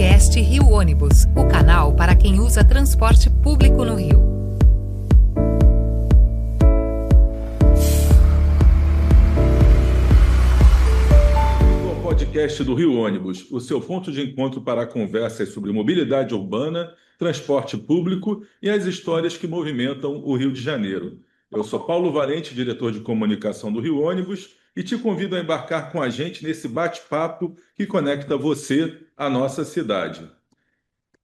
Podcast Rio Ônibus, o canal para quem usa transporte público no Rio. O podcast do Rio Ônibus, o seu ponto de encontro para conversas sobre mobilidade urbana, transporte público e as histórias que movimentam o Rio de Janeiro. Eu sou Paulo Valente, diretor de comunicação do Rio Ônibus, e te convido a embarcar com a gente nesse bate-papo que conecta você à nossa cidade.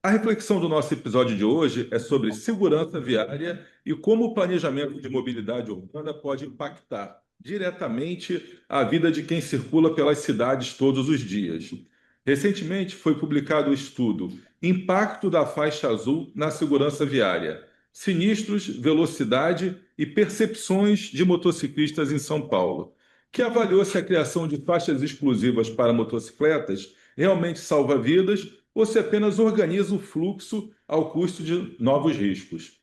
A reflexão do nosso episódio de hoje é sobre segurança viária e como o planejamento de mobilidade urbana pode impactar diretamente a vida de quem circula pelas cidades todos os dias. Recentemente foi publicado o estudo Impacto da Faixa Azul na Segurança Viária: Sinistros, Velocidade e Percepções de Motociclistas em São Paulo, que avaliou se a criação de faixas exclusivas para motocicletas realmente salva vidas ou se apenas organiza o fluxo ao custo de novos riscos.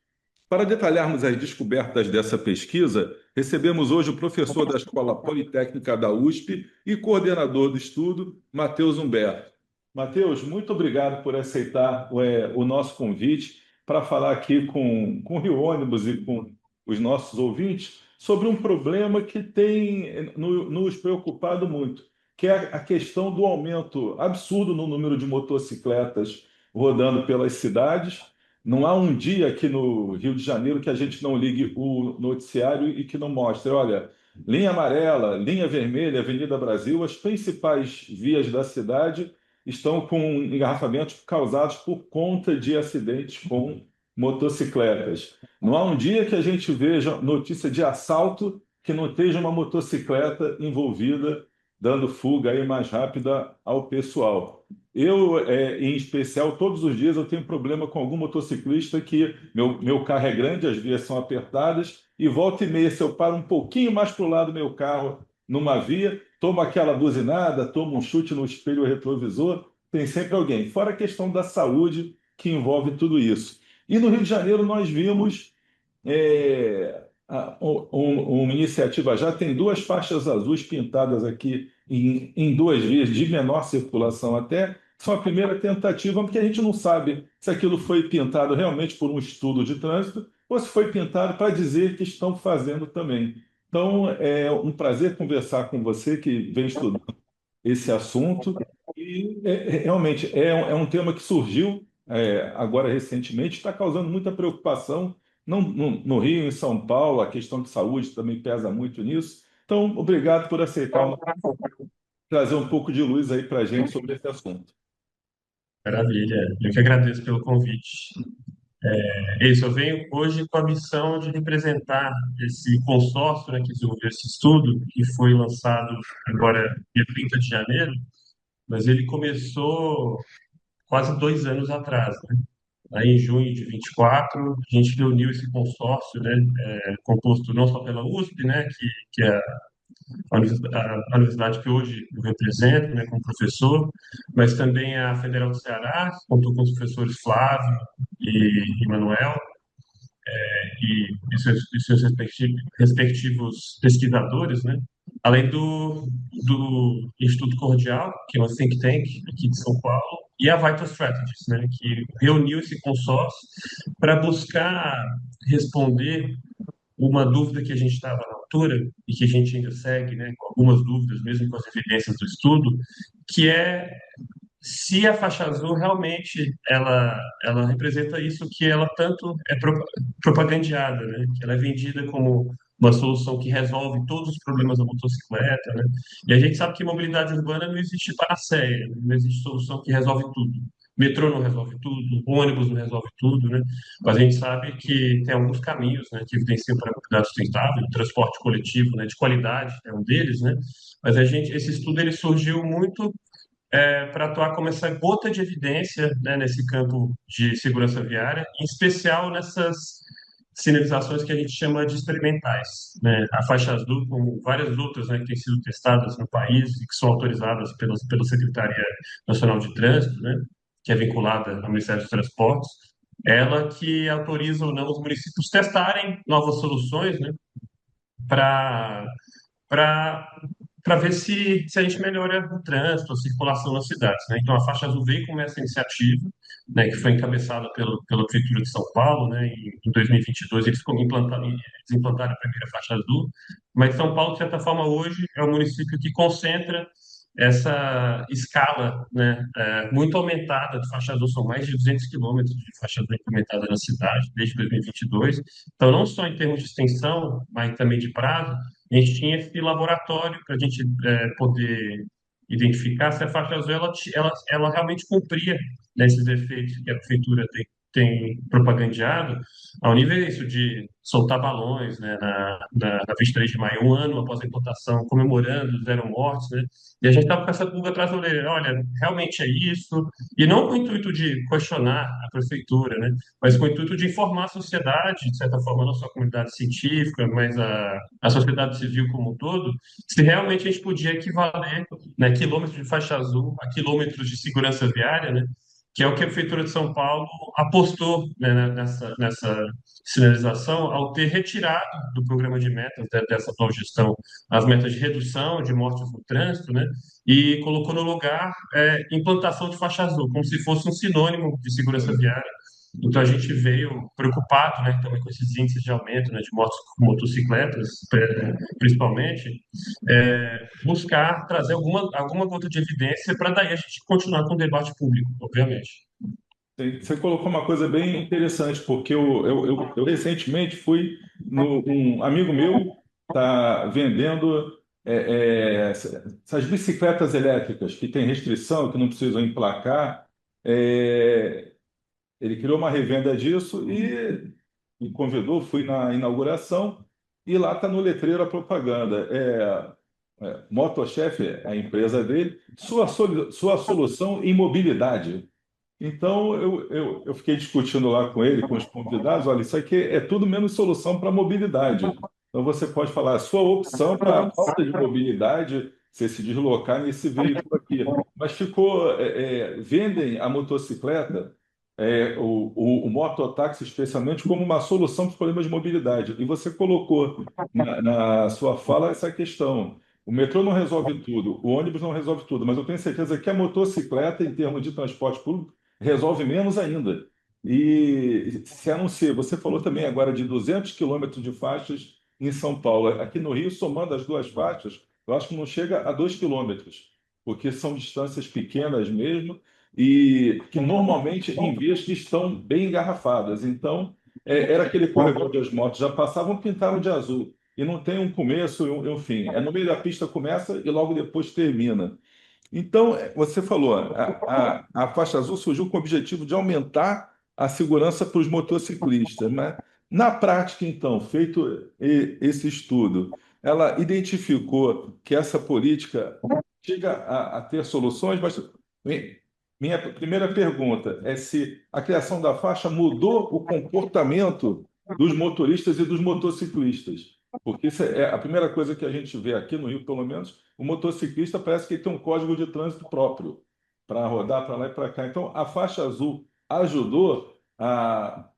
Para detalharmos as descobertas dessa pesquisa, recebemos hoje o professor da Escola Politécnica da USP e coordenador do estudo, Matheus Humberto. Matheus, muito obrigado por aceitar o nosso convite para falar aqui com o Rio Ônibus e com os nossos ouvintes sobre um problema que tem nos preocupado muito, que é a questão do aumento absurdo no número de motocicletas rodando pelas cidades. Não há um dia aqui no Rio de Janeiro que a gente não ligue o noticiário e que não mostre, olha, linha amarela, linha vermelha, Avenida Brasil, as principais vias da cidade estão com engarrafamentos causados por conta de acidentes com motocicletas. Não há um dia que a gente veja notícia de assalto que não esteja uma motocicleta envolvida, dando fuga aí mais rápida ao pessoal. Eu, em especial, todos os dias eu tenho problema com algum motociclista que meu carro é grande, as vias são apertadas, e volta e meia, se eu paro um pouquinho mais para o lado do meu carro numa via, tomo aquela buzinada, tomo um chute no espelho retrovisor, tem sempre alguém. Fora a questão da saúde que envolve tudo isso. E no Rio de Janeiro nós vimos uma iniciativa, já tem duas faixas azuis pintadas aqui em duas vias de menor circulação até. São a primeira tentativa, porque a gente não sabe se aquilo foi pintado realmente por um estudo de trânsito ou se foi pintado para dizer que estão fazendo também. Então, é um prazer conversar com você que vem estudando esse assunto. E realmente é um tema que surgiu agora recentemente, está causando muita preocupação no Rio, em São Paulo, a questão de saúde também pesa muito nisso. Então, obrigado por aceitar trazer um pouco de luz aí para a gente sobre esse assunto. Maravilha, eu que agradeço pelo convite. É isso, eu venho hoje com a missão de representar esse consórcio, né, que desenvolveu esse estudo, que foi lançado agora dia 30 de janeiro, mas ele começou quase 2 anos atrás, né? Aí em junho de 24, a gente reuniu esse consórcio, né, composto não só pela USP, né, que é a universidade que hoje eu represento, né, como professor, mas também a Federal do Ceará, contou com os professores Flávio e Manuel, e seus respectivos pesquisadores, né, além do Instituto Cordial, que é uma think tank aqui de São Paulo, e a Vital Strategies, né, que reuniu esse consórcio para buscar responder uma dúvida que a gente estava na altura e que a gente ainda segue, né, com algumas dúvidas, mesmo com as evidências do estudo, que é se a faixa azul realmente ela representa isso que ela tanto é propagandeada, né, que ela é vendida como uma solução que resolve todos os problemas da motocicleta, né? E a gente sabe que mobilidade urbana não existe panaceia, não existe solução que resolve tudo. Metrô não resolve tudo, ônibus não resolve tudo, né? Mas a gente sabe que tem alguns caminhos, né, que evidenciam para a mobilidade sustentável, o transporte coletivo, né, de qualidade é um deles, né? Mas esse estudo ele surgiu muito para atuar como essa gota de evidência, né, nesse campo de segurança viária, em especial nessas sinalizações que a gente chama de experimentais, né? A faixa azul, como várias outras, né, que têm sido testadas no país e que são autorizadas pela Secretaria Nacional de Trânsito, né, que é vinculada ao Ministério dos Transportes, ela que autoriza ou não os municípios testarem novas soluções, né, para para ver se a gente melhora o trânsito, a circulação nas cidades, né? Então, a faixa azul veio com essa iniciativa, né, que foi encabeçada pela Prefeitura de São Paulo, né? Em 2022, eles implantaram a primeira faixa azul, mas São Paulo, de certa forma, hoje é o município que concentra essa escala, né, muito aumentada de faixa azul, são mais de 200 quilômetros de faixa azul implementada na cidade desde 2022. Então, não só em termos de extensão, mas também de prazo, a gente tinha esse laboratório para a gente poder identificar se a faixa azul ela realmente cumpria, né, esses efeitos que a prefeitura tem propagandeado, ao nível isso de soltar balões, né, na 23 de maio, um ano após a implantação, comemorando zero mortes, né, e a gente estava com essa pulga atrás da orelha, olha, realmente é isso, e não com o intuito de questionar a prefeitura, né, mas com o intuito de informar a sociedade, de certa forma, não só a comunidade científica, mas a sociedade civil como um todo, se realmente a gente podia equivaler, né, quilômetros de faixa azul a quilômetros de segurança viária, né, que é o que a Prefeitura de São Paulo apostou, né, nessa sinalização ao ter retirado do programa de metas dessa atual gestão as metas de redução de mortes no trânsito, né, e colocou no lugar implantação de faixa azul, como se fosse um sinônimo de segurança viária. Então a gente veio preocupado, né, também com esses índices de aumento, né, de mortes com motocicletas, principalmente, buscar trazer alguma gota de evidência para daí a gente continuar com o debate público, obviamente. Você colocou uma coisa bem interessante, porque eu recentemente fui no um amigo meu está vendendo essas bicicletas elétricas que têm restrição, que não precisam emplacar. É, ele criou uma revenda disso e me convidou, fui na inauguração e lá está no letreiro a propaganda. Motochef é a empresa dele, sua solução em mobilidade. Então, eu fiquei discutindo lá com ele, com os convidados, olha, isso aqui é tudo menos solução para mobilidade. Então, você pode falar, a sua opção para a falta de mobilidade, você se deslocar nesse veículo aqui. Mas vendem a motocicleta, o mototáxi especialmente, como uma solução para os problemas de mobilidade. E você colocou na sua fala essa questão. O metrô não resolve tudo, o ônibus não resolve tudo, mas eu tenho certeza que a motocicleta, em termos de transporte público, resolve menos ainda. E se a não ser, você falou também agora de 200 quilômetros de faixas em São Paulo. Aqui no Rio, somando as duas faixas, eu acho que não chega a 2 quilômetros, porque são distâncias pequenas mesmo e que normalmente em vias que estão bem engarrafadas. Então, era aquele corredor das motos, já passavam, pintaram de azul. E não tem um começo e um fim. É no meio da pista começa e logo depois termina. Então, você falou, a faixa azul surgiu com o objetivo de aumentar a segurança para os motociclistas, mas na prática, então, feito esse estudo, ela identificou que essa política chega a ter soluções, mas minha primeira pergunta é se a criação da faixa mudou o comportamento dos motoristas e dos motociclistas. Porque isso é a primeira coisa que a gente vê aqui no Rio, pelo menos, o motociclista parece que ele tem um código de trânsito próprio para rodar para lá e para cá. Então, a faixa azul ajudou a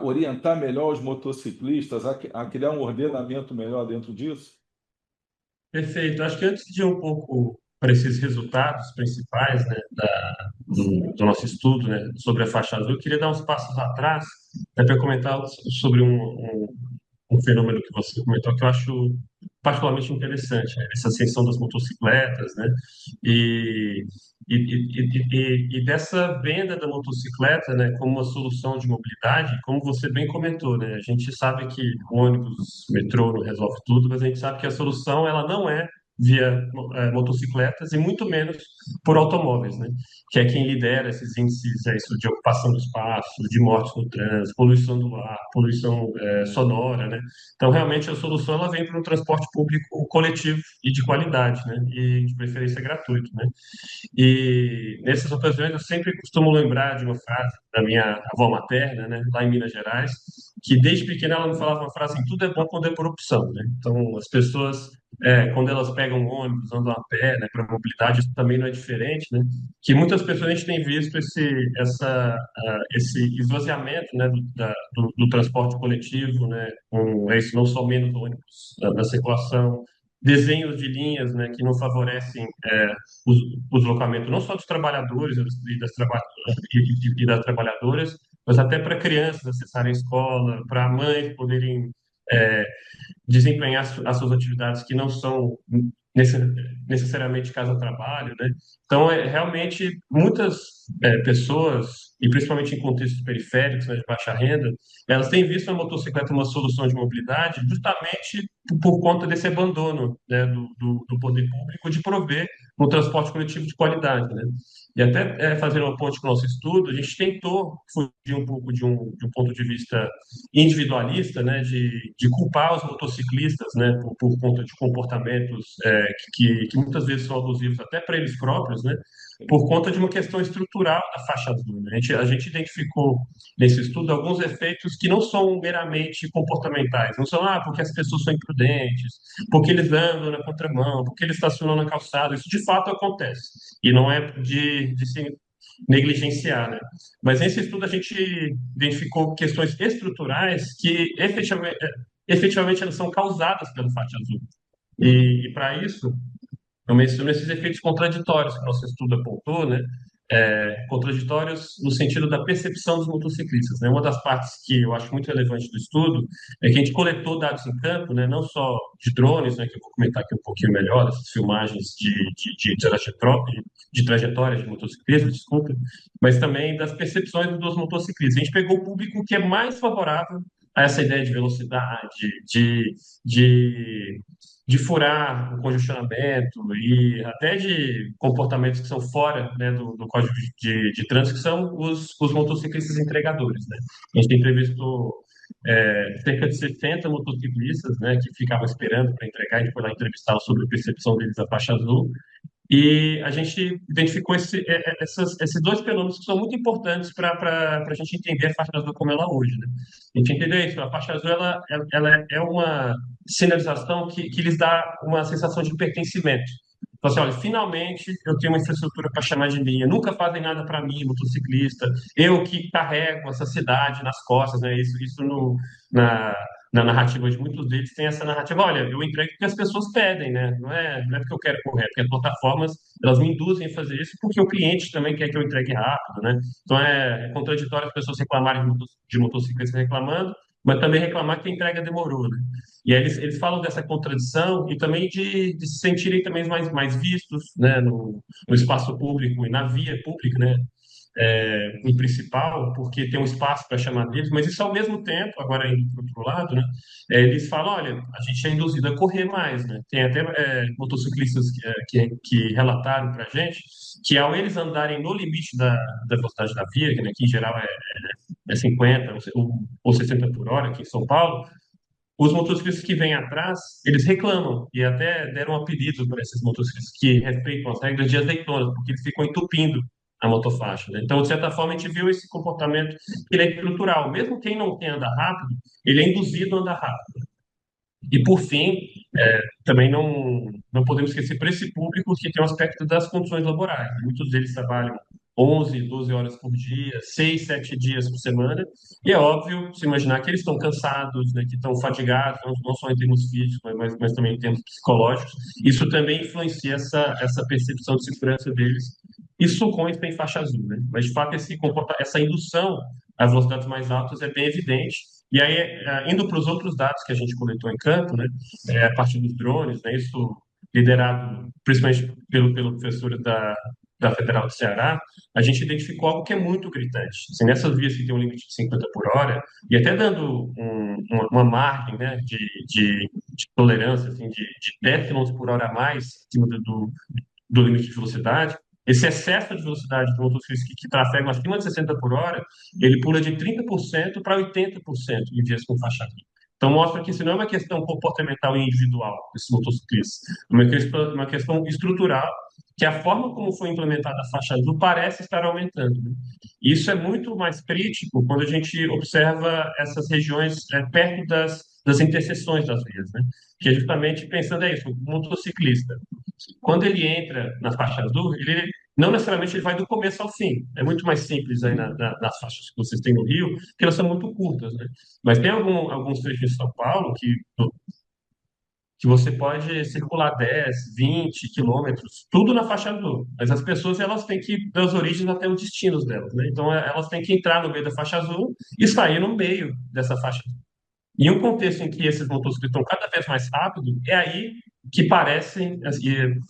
orientar melhor os motociclistas, a criar um ordenamento melhor dentro disso? Perfeito. Acho que antes de ir um pouco para esses resultados principais, né, do nosso estudo, né, sobre a faixa azul, eu queria dar uns passos atrás, para comentar sobre um fenômeno que você comentou que eu acho particularmente interessante, né? Essa ascensão das motocicletas, né? E, e dessa venda da motocicleta, né, como uma solução de mobilidade, como você bem comentou, né? A gente sabe que ônibus, metrô não resolve tudo, mas a gente sabe que a solução ela não é via motocicletas e muito menos por automóveis, né? Que é quem lidera esses índices isso, de ocupação do espaço, de mortes no trânsito, poluição do ar, poluição sonora, né? Então, realmente, a solução ela vem para um transporte público coletivo e de qualidade, né? E de preferência gratuito, né? E nessas ocasiões eu sempre costumo lembrar de uma frase da minha avó materna, né? Lá em Minas Gerais, que desde pequena ela me falava uma frase assim, tudo é bom quando é por opção, né? Então, as pessoas quando elas pegam um ônibus, andam a pé, né, para mobilidade, isso também não é diferente, né? Que muitas pessoas a gente tem visto esse esvaziamento, né, do transporte coletivo, né, com isso não só menos ônibus na circulação, desenhos de linhas, né, que não favorecem o deslocamento não só dos trabalhadores e das trabalhadoras, mas até para crianças acessarem a escola, para mães poderem é, desempenhar as suas atividades que não são necessariamente casa-trabalho, né? Então, realmente, muitas pessoas, e principalmente em contextos periféricos, né, de baixa renda, elas têm visto a motocicleta uma solução de mobilidade justamente por conta desse abandono, né, do poder público de prover um transporte coletivo de qualidade, né? E até fazer uma ponte com o nosso estudo, a gente tentou fugir um pouco de um ponto de vista individualista, né, de culpar os motociclistas, né, por conta de comportamentos que muitas vezes são abusivos até para eles próprios, né, por conta de uma questão estrutural da faixa azul, né? A gente identificou nesse estudo alguns efeitos que não são meramente comportamentais, não são, porque as pessoas são imprudentes, porque eles andam na contramão, porque eles estacionam na calçada, isso de fato acontece, e não é de se negligenciar, né? Mas nesse estudo a gente identificou questões estruturais que efetivamente elas são causadas pelo faixa azul. E para isso, eu menciono esses efeitos contraditórios que o nosso estudo apontou, né? Contraditórios no sentido da percepção dos motociclistas, né? Uma das partes que eu acho muito relevante do estudo é que a gente coletou dados em campo, né? Não só de drones, né? Que eu vou comentar aqui um pouquinho melhor, essas filmagens de trajetórias de motociclistas, desculpa, mas também das percepções dos motociclistas. A gente pegou o público que é mais favorável a essa ideia de velocidade, de de furar o congestionamento e até de comportamentos que são fora, né, do Código de Trânsito, que são os motociclistas entregadores, né? A gente tem previsto cerca de 60 motociclistas, né, que ficavam esperando para entregar, a gente foi lá entrevistá-los sobre a percepção deles da faixa azul, e a gente identificou esses dois fenômenos que são muito importantes para a gente entender a faixa azul como ela é hoje, né? A gente entender isso, a faixa azul ela é uma sinalização que lhes dá uma sensação de pertencimento. Então, assim, olha, finalmente eu tenho uma infraestrutura para chamar de minha. Nunca fazem nada para mim, motociclista. Eu que carrego essa cidade nas costas, né? Isso na, na narrativa de muitos deles tem essa narrativa. Olha, eu entrego porque as pessoas pedem, né? Não é porque eu quero correr, é porque as plataformas elas me induzem a fazer isso porque o cliente também quer que eu entregue rápido, né? Então é contraditório as pessoas reclamarem de motociclistas reclamando, mas também reclamar que a entrega demorou, né? E aí eles falam dessa contradição e também de se sentirem também mais vistos, né, no espaço público e na via pública, né, em principal, porque tem um espaço para chamar deles, mas isso ao mesmo tempo, agora indo para o outro lado, né, eles falam, olha, a gente é induzido a correr mais, né? Tem até motociclistas que relataram para a gente que ao eles andarem no limite da velocidade da via, né, que em geral é 50 ou 60 por hora aqui em São Paulo, os motociclistas que vêm atrás, eles reclamam e até deram um apelido para esses motociclistas que respeitam as regras de azeitonas, porque eles ficam entupindo a motofaixa, né? Então, de certa forma, a gente viu esse comportamento que ele é estrutural. Mesmo quem não quer andar rápido, ele é induzido a andar rápido. E, por fim, também não podemos esquecer para esse público que tem o aspecto das condições laborais, né? Muitos deles trabalham 11, 12 horas por dia, 6, 7 dias por semana, e é óbvio se imaginar que eles estão cansados, né, que estão fatigados, não só em termos físicos, mas também em termos psicológicos. Isso também influencia essa percepção de segurança deles. Isso consta em faixa azul, né? Mas, de fato, essa indução às velocidades mais altas é bem evidente. E aí, indo para os outros dados que a gente coletou em campo, né, a partir dos drones, né, isso liderado principalmente pelo professor da Federal do Ceará, a gente identificou algo que é muito gritante. Assim, nessas vias que tem um limite de 50 por hora, e até dando uma margem, né, de tolerância assim, de 10 km por hora a mais acima do limite de velocidade, esse excesso de velocidade do motociclista que trafegam acima de 60 por hora, ele pula de 30% para 80% em vias com faixa azul. Então, mostra que isso não é uma questão comportamental e individual desses motociclistas, é uma questão estrutural, que a forma como foi implementada a faixa azul parece estar aumentando, né? E isso é muito mais crítico quando a gente observa essas regiões perto das interseções das vias, né? Que é justamente pensando isso, o motociclista, quando ele entra na faixa azul, ele não necessariamente ele vai do começo ao fim. É muito mais simples aí nas faixas que vocês têm no Rio, que elas são muito curtas, né? Mas tem alguns trechos de São Paulo que que você pode circular 10, 20 quilômetros, tudo na faixa azul. Mas as pessoas elas têm que ir das origens até os destinos delas, né? Então elas têm que entrar no meio da faixa azul e sair no meio dessa faixa. Em um contexto em que esses motociclistas estão cada vez mais rápido, é aí que parecem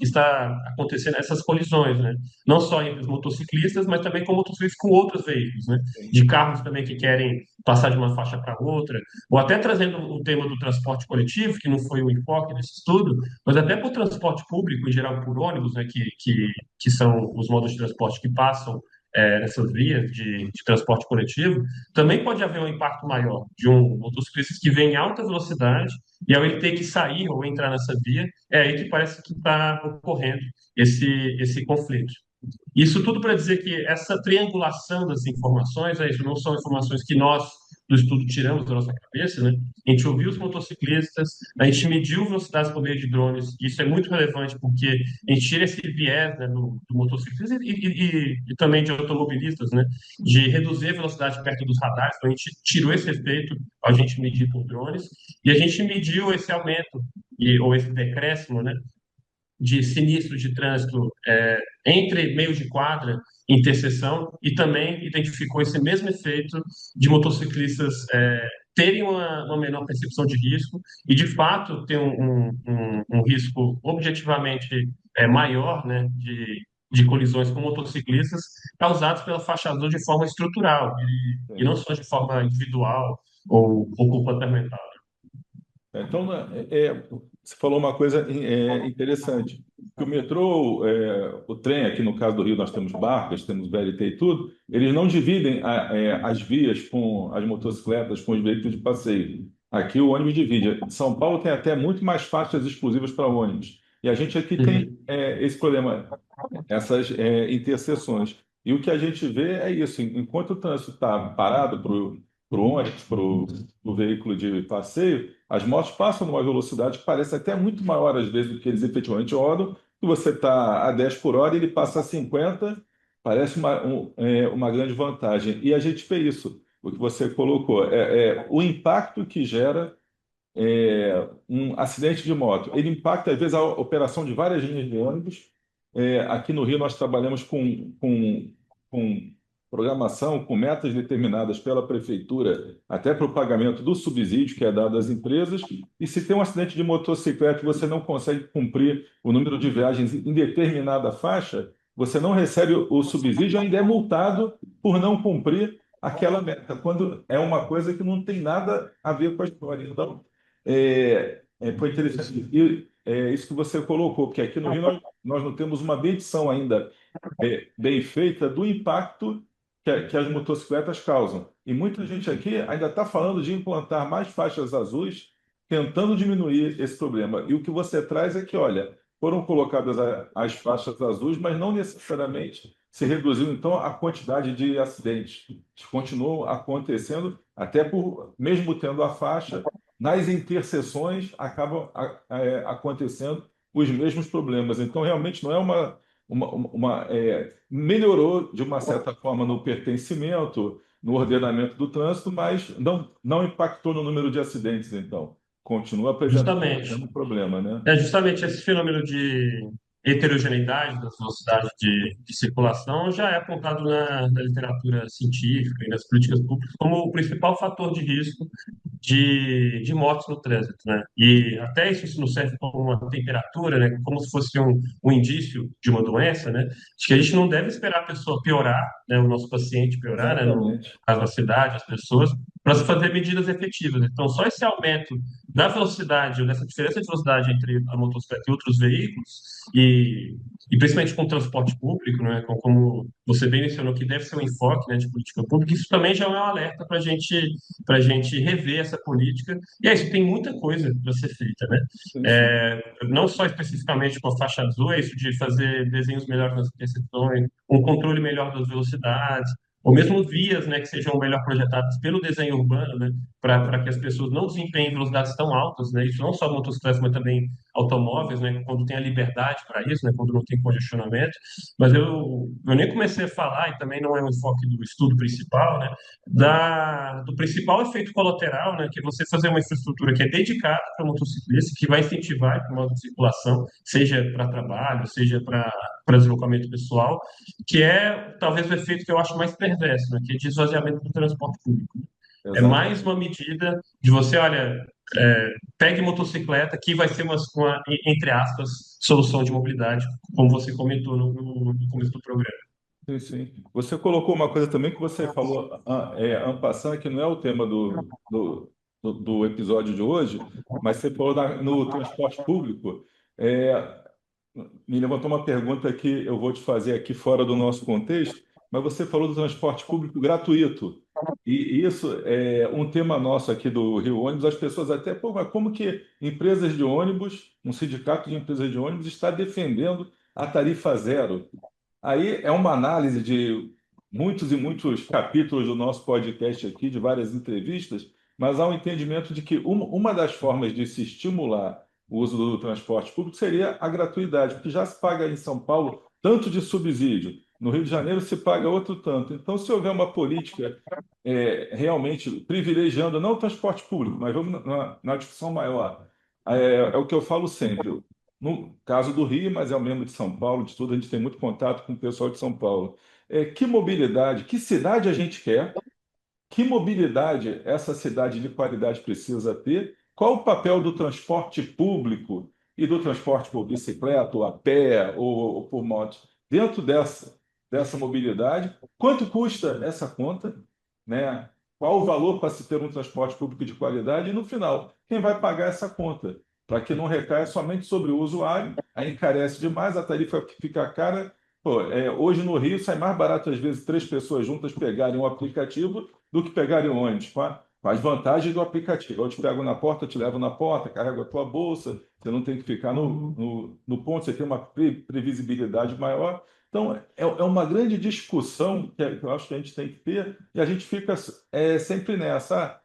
estar acontecendo essas colisões, né? Não só entre os motociclistas, mas também com motociclistas com outros veículos, né? De carros também que querem passar de uma faixa para outra, ou até trazendo o tema do transporte coletivo, que não foi o enfoque desse estudo, mas até para o transporte público, em geral por ônibus, né? Que são os modos de transporte que passam nessas vias de transporte coletivo, também pode haver um impacto maior de um motociclista que vem em alta velocidade e ao ele ter que sair ou entrar nessa via, é aí que parece que está ocorrendo esse conflito. Isso tudo para dizer que essa triangulação das informações, isso não são informações que nós do estudo tiramos da nossa cabeça, né? A gente ouviu os motociclistas, a gente mediu velocidades por meio de drones, isso é muito relevante porque a gente tira esse viés, né, do motociclista e também de automobilistas, né, de reduzir a velocidade perto dos radares, então a gente tirou esse efeito ao gente medir por drones e a gente mediu esse aumento ou esse decréscimo, né, de sinistro de trânsito entre meio de quadra e interseção e também identificou esse mesmo efeito de motociclistas terem uma menor percepção de risco e, de fato, ter um risco objetivamente maior, né, de colisões com motociclistas causados pela faixa azul de forma estrutural e não só de forma individual ou comportamental. Então, você falou uma coisa interessante, que o metrô, o trem, aqui no caso do Rio nós temos barcas, temos VLT e tudo, eles não dividem as vias com as motocicletas, com os veículos de passeio. Aqui o ônibus divide. São Paulo tem até muito mais faixas exclusivas para ônibus. E a gente aqui tem Uhum. esse problema, essas interseções. E o que a gente vê é isso, enquanto o trânsito está parado para o ônibus, para o veículo de passeio, as motos passam numa velocidade que parece até muito maior às vezes do que eles efetivamente rodam. Se você está a 10 por hora, ele passa a 50, parece uma grande vantagem. E a gente vê isso, o que você colocou, o impacto que gera um acidente de moto. Ele impacta, às vezes, a operação de várias linhas de ônibus. Aqui no Rio, nós trabalhamos com programação, com metas determinadas pela prefeitura, até para o pagamento do subsídio que é dado às empresas. E se tem um acidente de motocicleta e você não consegue cumprir o número de viagens em determinada faixa, você não recebe o subsídio e ainda é multado por não cumprir aquela meta, quando é uma coisa que não tem nada a ver com a história. Então, foi interessante. E isso que você colocou, porque aqui no Rio nós não temos uma medição ainda bem feita do impacto que as motocicletas causam. E muita gente aqui ainda está falando de implantar mais faixas azuis, tentando diminuir esse problema. E o que você traz é que, olha, foram colocadas as faixas azuis, mas não necessariamente se reduziu, então, a quantidade de acidentes. Continuam acontecendo, até por, mesmo tendo a faixa, nas interseções acabam acontecendo os mesmos problemas. Então, realmente não é melhorou de uma certa forma no pertencimento, no ordenamento do trânsito, mas não impactou no número de acidentes, então. Continua apresentando o Justamente. mesmo problema, né? É justamente esse fenômeno de heterogeneidade das velocidades de circulação já é apontado na literatura científica e nas políticas públicas como o principal fator de risco de mortes no trânsito, né? E até isso não serve como uma temperatura, né? Como se fosse um indício de uma doença, né? Acho que a gente não deve esperar a pessoa piorar, né? O nosso paciente piorar, né? No Exatamente. caso da cidade, as pessoas, para se fazer medidas efetivas. Então, só esse aumento da velocidade, ou dessa diferença de velocidade entre a motocicleta e outros veículos, e principalmente com o transporte público, né? Como você bem mencionou, que deve ser um enfoque, né, de política pública, isso também já é um alerta para gente rever essa política. E é isso, tem muita coisa para ser feita, né? Sim, sim. Não só especificamente com a faixa azul, é isso de fazer desenhos melhores nas interseções, um controle melhor das velocidades, ou mesmo vias, né, que sejam melhor projetadas pelo desenho urbano, né, para que as pessoas não desempenhem velocidades tão altas, né? Isso não só motocicletas, mas também automóveis, né, quando tem a liberdade para isso, né, quando não tem congestionamento. Mas eu nem comecei a falar, e também não é um enfoque do estudo principal, né, do principal efeito colateral, né, que é você fazer uma infraestrutura que é dedicada para motociclista, que vai incentivar a modo de circulação, seja para trabalho, seja para deslocamento pessoal, que é talvez o efeito que eu acho mais perverso, né, que é de esvaziamento do transporte público. É mais Exatamente. uma medida de você, olha, pegue motocicleta, que vai ser entre aspas, solução de mobilidade, como você comentou no começo do programa. Sim, sim. Você colocou uma coisa também que você falou, en passant, que não é o tema do episódio de hoje, mas você falou no transporte público. É, me levantou uma pergunta que eu vou te fazer aqui fora do nosso contexto, mas você falou do transporte público gratuito. E isso é um tema nosso aqui do Rio Ônibus. As pessoas até, pô, mas como que empresas de ônibus, um sindicato de empresas de ônibus está defendendo a tarifa zero? Aí é uma análise de muitos e muitos capítulos do nosso podcast aqui, de várias entrevistas, mas há um entendimento de que uma das formas de se estimular o uso do transporte público seria a gratuidade, porque já se paga em São Paulo tanto de subsídio, no Rio de Janeiro se paga outro tanto. Então, se houver uma política realmente privilegiando não o transporte público, mas vamos na discussão maior, é o que eu falo sempre. No caso do Rio, mas é o mesmo de São Paulo, de tudo, a gente tem muito contato com o pessoal de São Paulo. Que mobilidade, que cidade a gente quer? Que mobilidade essa cidade de qualidade precisa ter? Qual o papel do transporte público e do transporte por bicicleta, ou a pé, ou por moto, dentro dessa mobilidade? Quanto custa essa conta, né? Qual o valor para se ter um transporte público de qualidade? E no final, quem vai pagar essa conta? Para que não recaia somente sobre o usuário, aí encarece demais, a tarifa fica cara. Pô, hoje no Rio sai mais barato, às vezes, três pessoas juntas pegarem um aplicativo do que pegarem um ônibus, com as vantagens do aplicativo. Eu te pego na porta, eu te levo na porta, carrego a tua bolsa, você não tem que ficar no ponto, você tem uma previsibilidade maior. Então, é uma grande discussão que eu acho que a gente tem que ter, e a gente fica sempre nessa.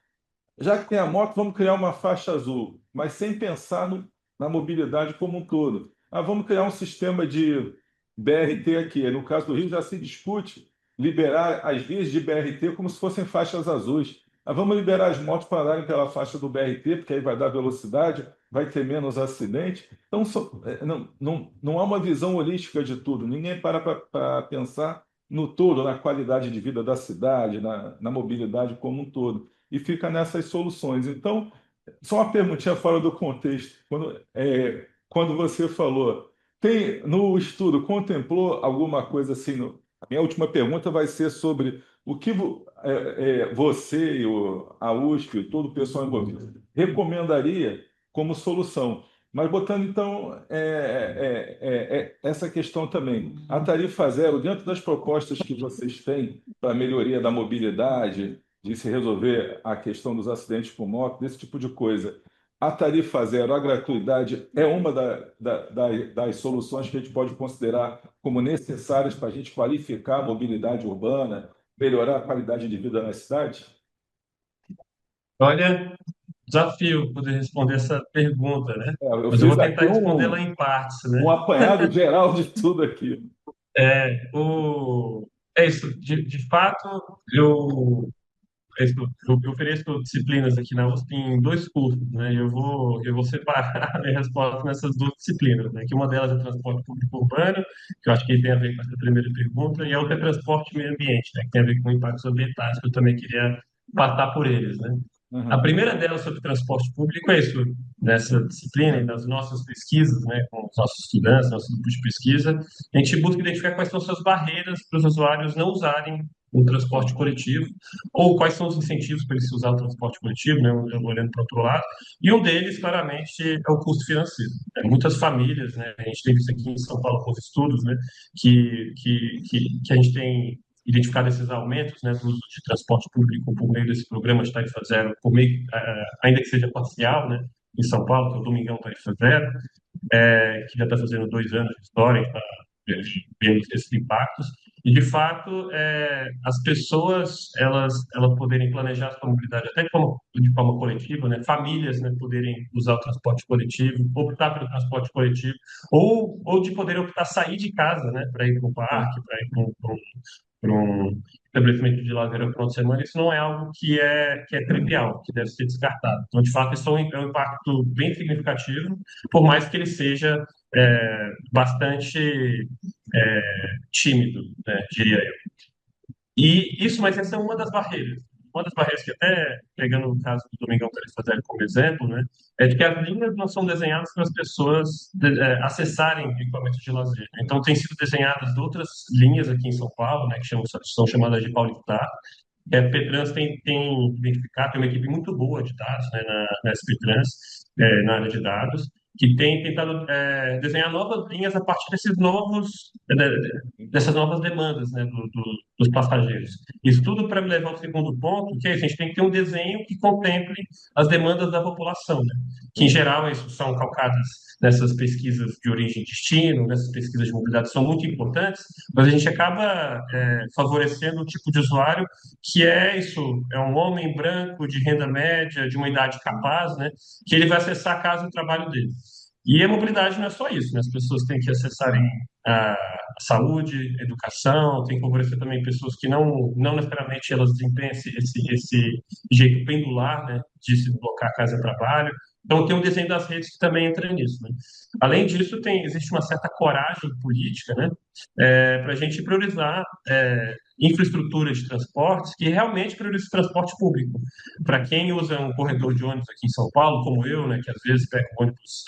Já que tem a moto, vamos criar uma faixa azul, mas sem pensar na mobilidade como um todo. Vamos criar um sistema de BRT aqui. No caso do Rio, já se discute liberar as vias de BRT como se fossem faixas azuis. Vamos liberar as motos para andarem pela faixa do BRT, porque aí vai dar velocidade, vai ter menos acidente. Então, não há uma visão holística de tudo. Ninguém para pensar no todo, na qualidade de vida da cidade, na mobilidade como um todo e fica nessas soluções. Então, só uma perguntinha fora do contexto. Quando você falou, no estudo, contemplou alguma coisa assim? A minha última pergunta vai ser sobre o que você, a USP, todo o pessoal envolvido, recomendaria como solução. Mas botando, então, essa questão também. A tarifa zero, dentro das propostas que vocês têm para a melhoria da mobilidade, de se resolver a questão dos acidentes com moto, desse tipo de coisa. A tarifa zero, a gratuidade, é uma das soluções que a gente pode considerar como necessárias para a gente qualificar a mobilidade urbana, melhorar a qualidade de vida na cidade? Olha, desafio poder responder essa pergunta, né? Eu Mas eu fiz vou aqui tentar respondê-la em partes, né? um apanhado geral de tudo aqui. É, o, é isso, de fato, eu ofereço disciplinas aqui na USP em dois cursos, né? Eu vou separar a minha resposta nessas duas disciplinas, né? Que uma delas é transporte público urbano, que eu acho que tem a ver com essa primeira pergunta, e a outra é transporte e meio ambiente, né? Que tem a ver com impactos ambientais, que eu também queria passar por eles, né? A Uhum. primeira delas sobre transporte público é isso, nessa disciplina e nas nossas pesquisas, né, com os nossos estudantes, nossos grupos de pesquisa, a gente busca identificar quais são as suas barreiras para os usuários não usarem o transporte coletivo, ou quais são os incentivos para eles usar o transporte coletivo, né, olhando para o outro lado, e um deles, claramente, é o custo financeiro. Muitas famílias, né, a gente tem visto aqui em São Paulo com os estudos, né, que a gente tem identificado esses aumentos, né, do uso de transporte público por meio desse programa de tarifa zero, por meio, ainda que seja parcial, né, em São Paulo, que é o Domingão Tarifa Zero, que já está fazendo 2 anos de história, está vendo esses impactos. E, de fato, as pessoas elas poderem planejar sua mobilidade até de forma coletiva, né? Famílias, né, poderem usar o transporte coletivo, optar pelo transporte coletivo, ou de poder optar sair de casa, né, para ir para um parque, para ir para um estabelecimento de lazer no final de semana, isso não é algo que é trivial, que deve ser descartado. Então, de fato, isso é um impacto bem significativo, por mais que ele seja bastante tímido, né, diria eu. Mas essa é uma das barreiras. Uma das barreiras que até, pegando o caso do Domingão Fazer como exemplo, né, é de que as linhas não são desenhadas para as pessoas acessarem equipamentos de lazer. Então, tem sido desenhadas outras linhas aqui em São Paulo, né, que são chamadas de Paulitar. A Petranz tem identificado, tem uma equipe muito boa de dados, né, na SPTrans, na área de dados, que tem tentado desenhar novas linhas a partir dessas novas demandas, né, dos passageiros. Isso tudo para me levar ao segundo ponto, que é isso, a gente tem que ter um desenho que contemple as demandas da população, né, que em geral isso são calcadas nessas pesquisas de origem e destino, nessas pesquisas de mobilidade, são muito importantes, mas a gente acaba favorecendo um tipo de usuário que é isso, é um homem branco de renda média, de uma idade capaz, né, que ele vai acessar a casa e o trabalho dele. E a mobilidade não é só isso, né? As pessoas têm que acessarem a saúde, a educação, tem que favorecer também pessoas que não necessariamente elas desempenham esse jeito pendular, né, de se deslocar casa e trabalho. Então, tem um desenho das redes que também entra nisso, né? Além disso, existe uma certa coragem política, né, para a gente priorizar infraestrutura de transportes que realmente priorize o transporte público. Para quem usa um corredor de ônibus aqui em São Paulo, como eu, né, que às vezes pega o ônibus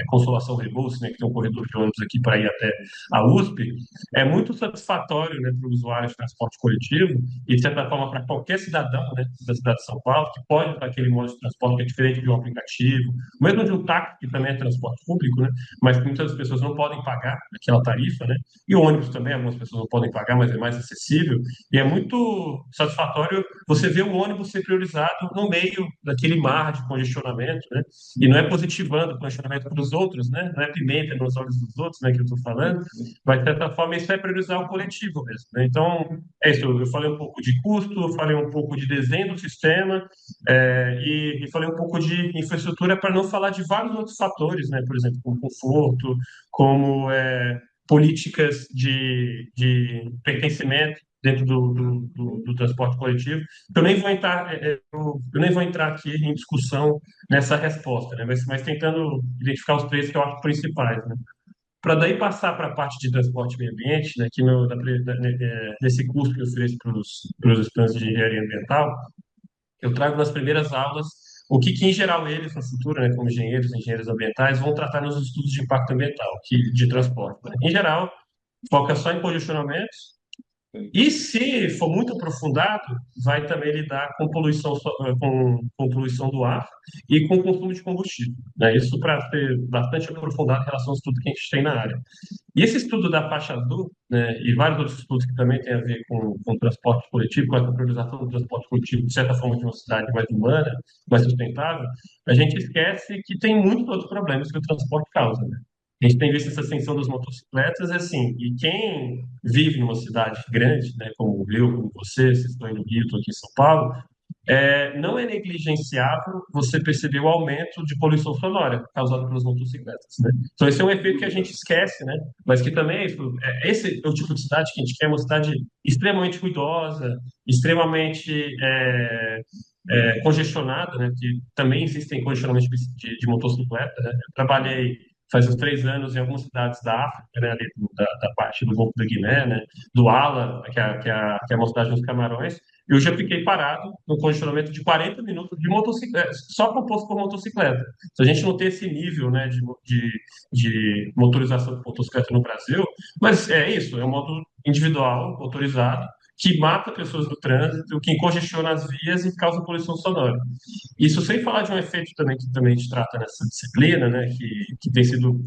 Consolação Rebouças, né, que tem um corredor de ônibus aqui para ir até a USP, é muito satisfatório, né, para o usuário de transporte coletivo e, de certa forma, para qualquer cidadão, né, da cidade de São Paulo, que pode usar aquele modo de transporte que é diferente de um aplicativo, mesmo de um táxi, que também é transporte público, né, mas que muitas pessoas não podem pagar aquela tarifa, né, e o ônibus também, algumas pessoas não podem pagar, mas é mais acessível, e é muito satisfatório você ver o ônibus ser priorizado no meio daquele mar de congestionamento, né? E não é positivando o congestionamento para os outros, né? Não é pimenta nos olhos dos outros, né? Que eu estou falando, mas de certa forma isso é priorizar o coletivo mesmo, né? Então, é isso. Eu falei um pouco de custo, eu falei um pouco de desenho do sistema, e falei um pouco de infraestrutura para não falar de vários outros fatores, né? Por exemplo, como conforto, como políticas de pertencimento dentro do transporte coletivo. Eu nem vou entrar aqui em discussão nessa resposta, né? Mas tentando identificar os três que eu acho principais, né? Para daí passar para a parte de transporte e meio ambiente, né, que nesse curso que eu ofereço para os estudantes de engenharia ambiental, eu trago nas primeiras aulas o que em geral, eles, no futuro, né, como engenheiros ambientais, vão tratar nos estudos de impacto ambiental, de transporte, né? Em geral, foca só em congestionamentos, e se for muito aprofundado, vai também lidar com com poluição do ar e com consumo de combustível, né? Isso para ser bastante aprofundado em relação ao estudo que a gente tem na área. E esse estudo da faixa azul, né, e vários outros estudos que também têm a ver com o transporte coletivo, com a priorização do transporte coletivo, de certa forma, de uma cidade mais humana, mais sustentável, a gente esquece que tem muitos outros problemas que o transporte causa, né? A gente tem visto essa ascensão das motocicletas, assim, e quem vive numa cidade grande, né, como eu, como vocês estão aí no Rio, estou aqui em São Paulo, não é negligenciável você perceber o aumento de poluição sonora causado pelas motocicletas, né? Então, esse é um efeito que a gente esquece, né? Mas que também esse é o tipo de cidade que a gente quer, uma cidade extremamente ruidosa, extremamente congestionada, né? Que também existem congestionamentos de motocicleta, né? Eu trabalhei faz uns 3 anos em algumas cidades da África, né? Ali da parte do Golfo da Guiné, né? Do Ala, que é uma cidade dos Camarões, eu já fiquei parado no congestionamento de 40 minutos de motocicleta, só composto por motocicleta. Se a gente não tem esse nível, né, de motorização de motocicleta no Brasil, mas é isso, é um modo individual, motorizado, que mata pessoas no trânsito, que congestiona as vias e causa poluição sonora. Isso sem falar de um efeito também que também a gente trata nessa disciplina, né, que tem sido,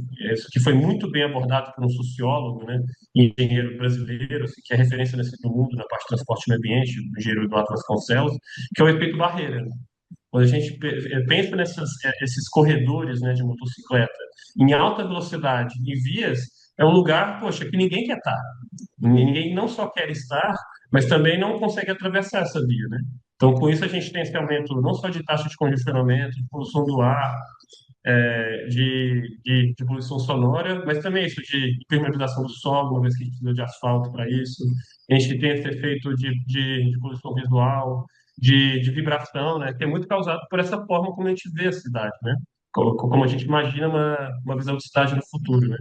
que foi muito bem abordado por um sociólogo, né, engenheiro brasileiro, assim, que é referência nesse do mundo na parte de transporte e meio ambiente, o engenheiro Eduardo Vasconcelos, que é o efeito barreira. Quando a gente pensa esses corredores, né, de motocicleta em alta velocidade, em vias, é um lugar, poxa, que ninguém quer estar. Ninguém não só quer estar, mas também não consegue atravessar essa via, né? Então, com isso, a gente tem esse aumento não só de taxa de congestionamento, de poluição do ar, de poluição sonora, mas também isso de impermeabilização do solo, uma vez que a gente precisa de asfalto para isso. A gente tem esse efeito de poluição visual, de vibração, né, que é muito causado por essa forma como a gente vê a cidade, né? Como a gente imagina uma visão de cidade no futuro, né?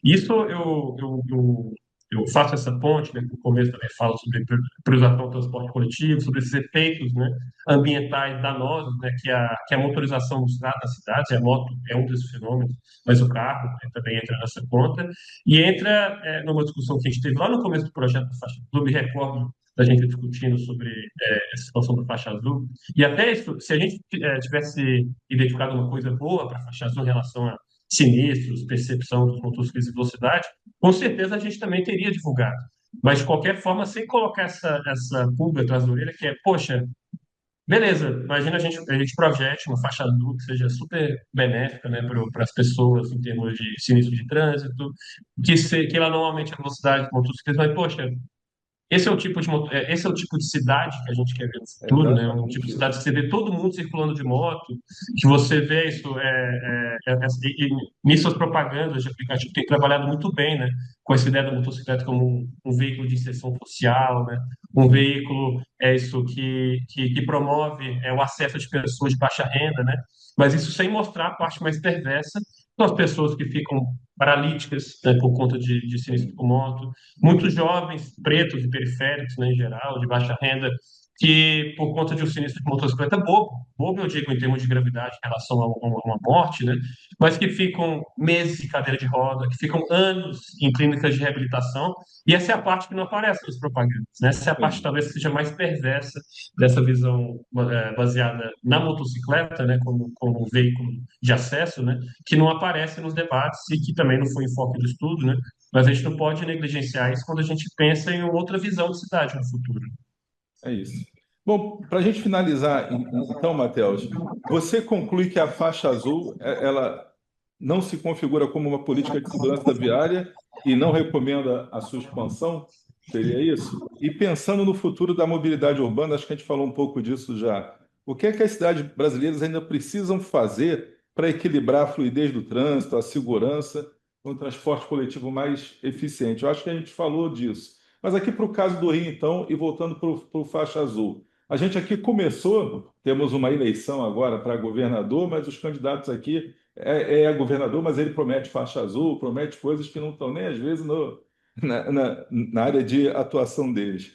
Isso eu faço essa ponte, né? No começo também falo sobre priorização do transporte coletivo, sobre esses efeitos, né? Ambientais danosos, né? Que a motorização nos traz nas cidades, a moto é um desses fenômenos, mas o carro, né, também entra nessa conta, e entra numa discussão que a gente teve lá no começo do projeto do Faixa Azul, me recordo da gente discutindo sobre essa situação da faixa azul, e até isso, se a gente tivesse identificado uma coisa boa para a faixa azul em relação a sinistros, percepção dos motociclistas de velocidade, com certeza a gente também teria divulgado. Mas, de qualquer forma, sem colocar essa pulga atrás da orelha, que é, poxa, beleza, imagina a gente projete uma faixa azul que seja super benéfica, né, para as pessoas em termos de sinistro de trânsito, que ela não aumente a velocidade dos motociclistas, mas, poxa, esse é o tipo de cidade que a gente quer ver no É futuro, né? Um tipo exatamente de isso. cidade que você vê todo mundo circulando de moto, que você vê isso, e nisso as propagandas de aplicativo têm trabalhado muito bem, né? Com essa ideia da motocicleta como um veículo de inserção social, né? Um veículo isso que promove o acesso de pessoas de baixa renda, né? Mas isso sem mostrar a parte mais perversa, são as pessoas que ficam paralíticas, né, por conta de sinistro com moto, muitos jovens pretos e periféricos, né, em geral, de baixa renda, que por conta de um sinistro de motocicleta bobo eu digo em termos de gravidade em relação a uma morte, né, mas que ficam meses em cadeira de roda, que ficam anos em clínicas de reabilitação, e essa é a parte que não aparece nas propagandas, né? Essa é a parte Sim. talvez que seja mais perversa dessa visão baseada na motocicleta, né, como um veículo de acesso, né, que não aparece nos debates e que também não foi enfoque do estudo, né, mas a gente não pode negligenciar isso quando a gente pensa em outra visão de cidade no futuro. É isso. Bom, para a gente finalizar, então, Matheus, você conclui que a faixa azul, ela não se configura como uma política de segurança viária e não recomenda a sua expansão? Seria isso? E pensando no futuro da mobilidade urbana, acho que a gente falou um pouco disso já. O que é que as cidades brasileiras ainda precisam fazer para equilibrar a fluidez do trânsito, a segurança, um transporte coletivo mais eficiente? Eu acho que a gente falou disso. Mas aqui para o caso do Rio, então, e voltando para o faixa azul. A gente aqui começou, temos uma eleição agora para governador, mas os candidatos aqui é governador, mas ele promete faixa azul, promete coisas que não estão nem às vezes na área de atuação deles.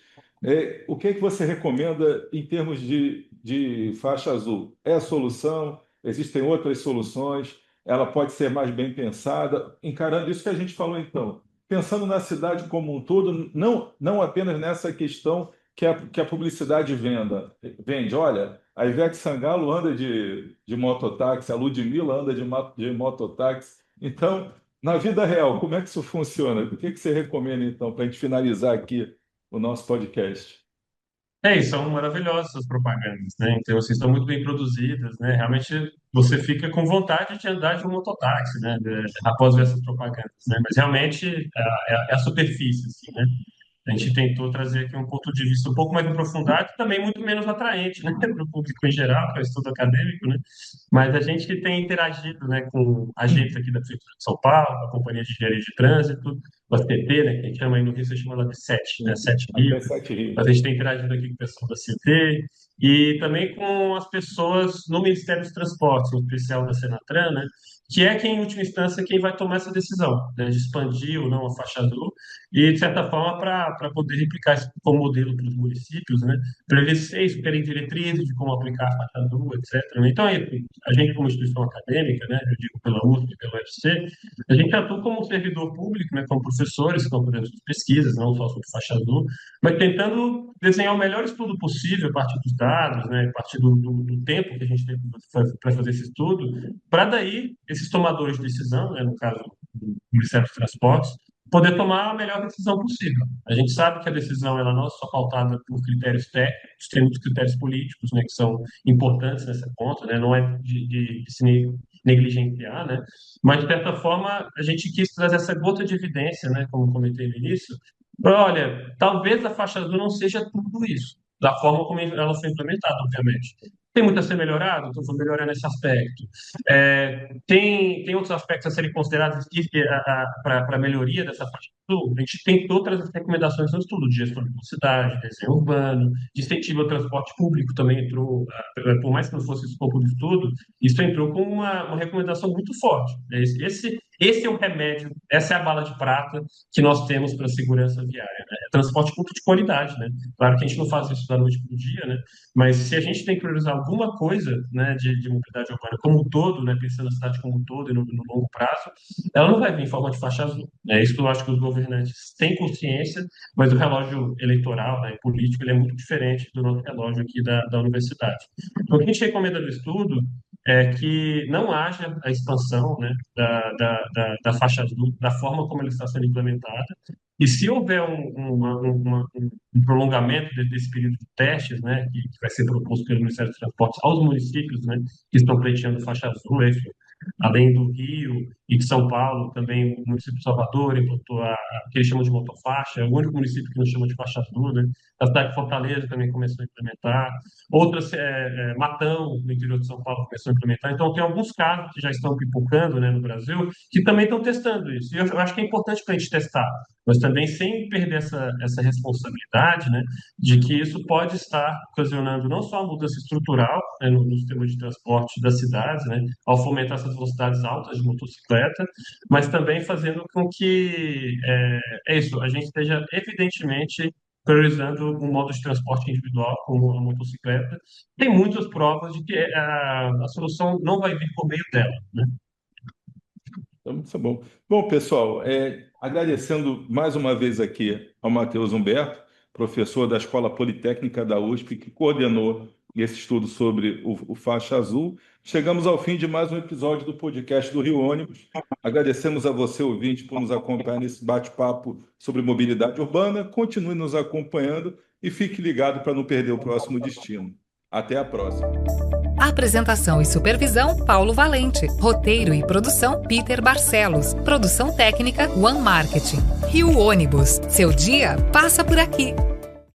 O que é que você recomenda em termos de faixa azul? É a solução? Existem outras soluções? Ela pode ser mais bem pensada? Encarando isso que a gente falou então, pensando na cidade como um todo, não apenas nessa questão que a publicidade vende. Olha, a Ivete Sangalo anda de mototáxi, a Ludmilla anda de mototáxi. Então, na vida real, como é que isso funciona? O que você recomenda, então, para a gente finalizar aqui o nosso podcast? São maravilhosas essas propagandas, né? Então, assim, estão muito bem produzidas, né? Realmente você fica com vontade de andar de um mototáxi, né? Após ver essas propagandas, né? Mas realmente é a superfície, assim, né? A gente tentou trazer aqui um ponto de vista um pouco mais aprofundado e também muito menos atraente, né, para o público em geral, que é o estudo acadêmico, né? Mas a gente tem interagido, né, com agentes aqui da Prefeitura de São Paulo, a Companhia de Engenharia de Trânsito, o ACT, né, que a gente chama aí no Rio, você chama lá de SET, né, SET Rio. Até Sete Mas Rios. a gente tem interagido aqui com o pessoal da CT e também com as pessoas no Ministério dos Transportes, em especial da Senatran, né, que é quem, em última instância, quem vai tomar essa decisão, né, de expandir ou não a faixa azul e, de certa forma, para poder replicar isso como modelo para os municípios, né? Para eles terem diretrizes de como aplicar a faixa azul, etc. Então, a gente, como instituição acadêmica, né, eu digo pela USP, pela UFC, a gente atua como servidor público, né, como professores que estão fazendo pesquisas, não só sobre faixa azul, mas tentando desenhar o melhor estudo possível a partir dos dados, né, a partir do tempo que a gente tem para fazer esse estudo, para daí esses tomadores de decisão, né, no caso do Ministério dos Transportes, poder tomar a melhor decisão possível. A gente sabe que a decisão ela não é só pautada por critérios técnicos, tem muitos critérios políticos, né, que são importantes nessa conta, né, não é de se negligenciar, né, mas de certa forma a gente quis trazer essa gota de evidência, né, como comentei no início, Olha, talvez a faixa azul não seja tudo isso, da forma como ela foi implementada, obviamente. Tem muito a ser melhorado, então vou melhorar nesse aspecto. Tem outros aspectos a serem considerados para a melhoria dessa faixa azul. A gente tem outras recomendações no estudo de gestão de cidade, desenho urbano, de incentivo ao transporte público também entrou, por mais que não fosse o escopo do estudo, isso entrou com uma recomendação muito forte. Esse é o remédio, essa é a bala de prata que nós temos para a segurança viária, né? É transporte público de qualidade, né? Claro que a gente não faz isso da noite para o dia, né? Mas se a gente tem que priorizar alguma coisa, né, de mobilidade urbana como um todo, né, pensando na cidade como um todo e no longo prazo, ela não vai vir em forma de faixa azul. É isso que eu acho que os governantes têm consciência, mas o relógio eleitoral, né, político, ele é muito diferente do nosso relógio aqui da universidade. Então, o que a gente recomenda do estudo é que não haja a expansão, né, da faixa azul, da forma como ela está sendo implementada, e se houver um prolongamento desse período de testes, né, que vai ser proposto pelo Ministério dos Transportes aos municípios, né, que estão pleiteando faixa azul, além do Rio e de São Paulo, também o município de Salvador implantou que eles chamam de motofaixa, é o único município que não chama de faixa azul, né? A cidade de Fortaleza também começou a implementar, outras, Matão, no interior de São Paulo, começou a implementar. Então, tem alguns casos que já estão pipocando, né, no Brasil, que também estão testando isso. E eu acho que é importante para a gente testar, mas também sem perder essa responsabilidade, né, de que isso pode estar ocasionando não só uma mudança estrutural, né, no sistema de transporte das cidades, né, ao fomentar essas velocidades altas de motocicleta, mas também fazendo com que isso, a gente esteja evidentemente priorizando um modo de transporte individual, como a motocicleta. Tem muitas provas de que a solução não vai vir por meio dela, né? Então, isso é bom. Bom, pessoal, agradecendo mais uma vez aqui ao Matheus Humberto, professor da Escola Politécnica da USP, que coordenou esse estudo sobre o faixa azul. Chegamos ao fim de mais um episódio do podcast do Rio Ônibus. Agradecemos a você, ouvinte, por nos acompanhar nesse bate-papo sobre mobilidade urbana. Continue nos acompanhando e fique ligado para não perder o próximo destino. Até a próxima. Apresentação e supervisão, Paulo Valente. Roteiro e produção, Peter Barcelos. Produção técnica, One Marketing. Rio Ônibus. Seu dia passa por aqui.